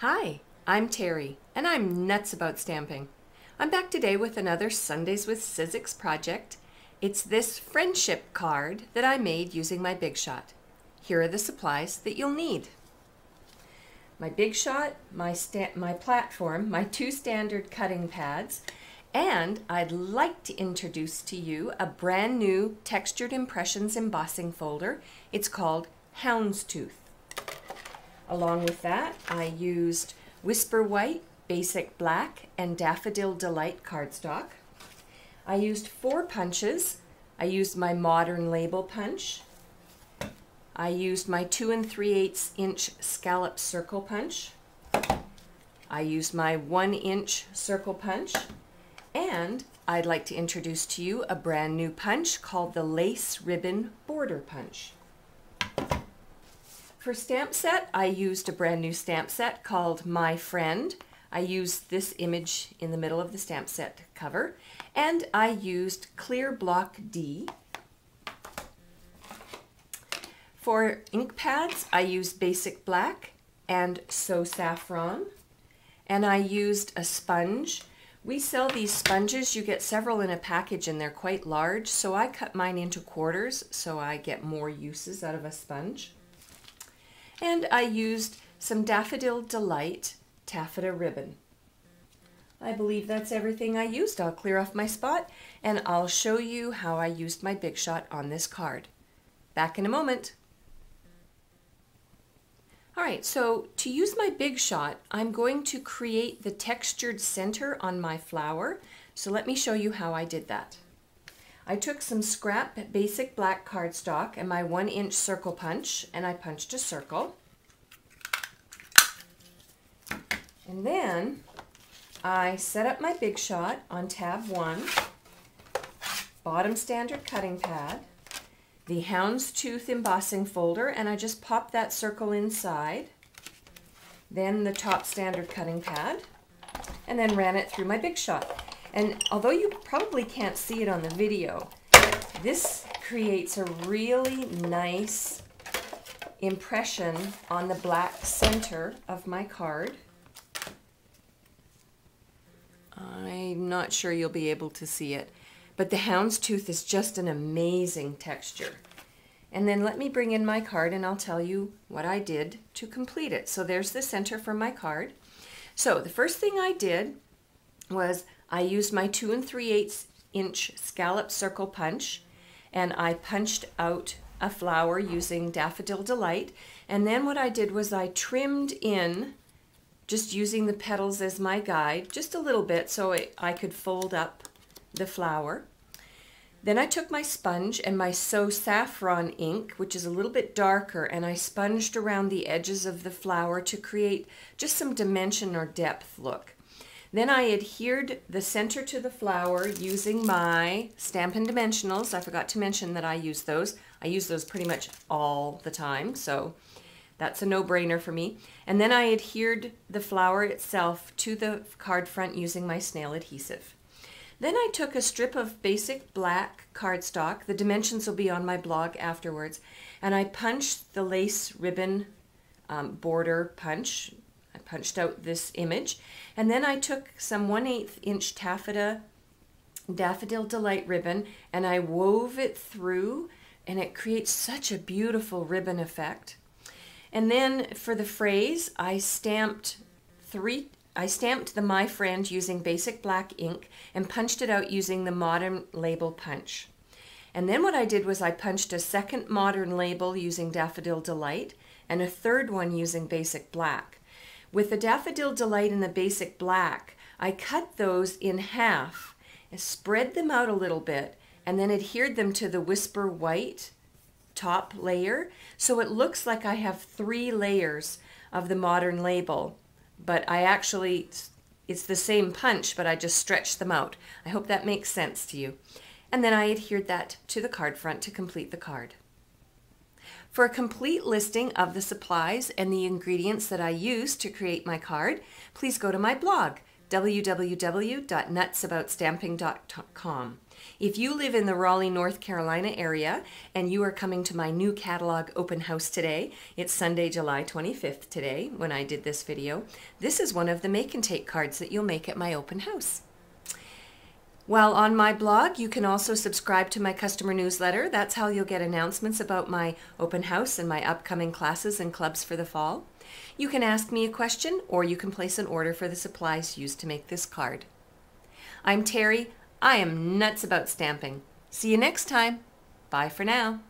Hi, I'm Terry, and I'm nuts about stamping. I'm back today with another Sundays with Sizzix project. It's this friendship card that I made using my Big Shot. Here are the supplies that you'll need. My Big Shot, my platform, my two standard cutting pads, and I'd like to introduce to you a brand new Textured Impressions embossing folder. It's called Houndstooth. Along with that, I used Whisper White, Basic Black, and Daffodil Delight cardstock. I used 4 punches. I used my Modern Label punch. I used my 2 3/8 inch scallop circle punch. I used my 1 inch circle punch. And I'd like to introduce to you a brand new punch called the Lace Ribbon Border Punch. For stamp set, I used a brand new stamp set called My Friend. I used this image in the middle of the stamp set cover, and I used Clear Block D. For ink pads, I used Basic Black and So Saffron, and I used a sponge. We sell these sponges. You get several in a package and they're quite large, so I cut mine into quarters so I get more uses out of a sponge. And I used some Daffodil Delight taffeta ribbon. I believe that's everything I used. I'll clear off my spot and I'll show you how I used my Big Shot on this card. Back in a moment. Alright, so to use my Big Shot, I'm going to create the textured center on my flower. So let me show you how I did that. I took some scrap Basic Black cardstock and my 1 inch circle punch, and I punched a circle. And then I set up my Big Shot on tab 1, bottom standard cutting pad, the Houndstooth embossing folder, and I just popped that circle inside, then the top standard cutting pad, and then ran it through my Big Shot. And although you probably can't see it on the video, this creates a really nice impression on the black center of my card. I'm not sure you'll be able to see it, but the Houndstooth is just an amazing texture. And then let me bring in my card and I'll tell you what I did to complete it. So there's the center for my card. So the first thing I did was I used my 2 3/8 inch scallop circle punch, and I punched out a flower using Daffodil Delight. And then what I did was I trimmed in, just using the petals as my guide, just a little bit so I could fold up the flower. Then I took my sponge and my So Saffron ink, which is a little bit darker, and I sponged around the edges of the flower to create just some dimension or depth look. Then I adhered the center to the flower using my Stampin' Dimensionals. I forgot to mention that I use those. I use those pretty much all the time, so that's a no-brainer for me. And then I adhered the flower itself to the card front using my snail adhesive. Then I took a strip of Basic Black cardstock, the dimensions will be on my blog afterwards, and I punched the Lace Ribbon border punch. I punched out this image, and then I took some 1/8 inch taffeta Daffodil Delight ribbon and I wove it through, and it creates such a beautiful ribbon effect. And then for the phrase, I stamped the My Friend using Basic Black ink and punched it out using the Modern Label punch. And then what I did was I punched a second Modern Label using Daffodil Delight and a third one using Basic Black. With the Daffodil Delight and the Basic Black, I cut those in half and spread them out a little bit and then adhered them to the Whisper White top layer. So it looks like I have 3 layers of the Modern Label, but it's the same punch, but I just stretched them out. I hope that makes sense to you. And then I adhered that to the card front to complete the card. For a complete listing of the supplies and the ingredients that I used to create my card, please go to my blog, www.nutsaboutstamping.com. If you live in the Raleigh, North Carolina area and you are coming to my new catalog open house today, it's Sunday, July 25th today when I did this video, this is one of the make and take cards that you'll make at my open house. While on my blog, you can also subscribe to my customer newsletter. That's how you'll get announcements about my open house and my upcoming classes and clubs for the fall. You can ask me a question or you can place an order for the supplies used to make this card. I'm Terry. I am nuts about stamping. See you next time. Bye for now.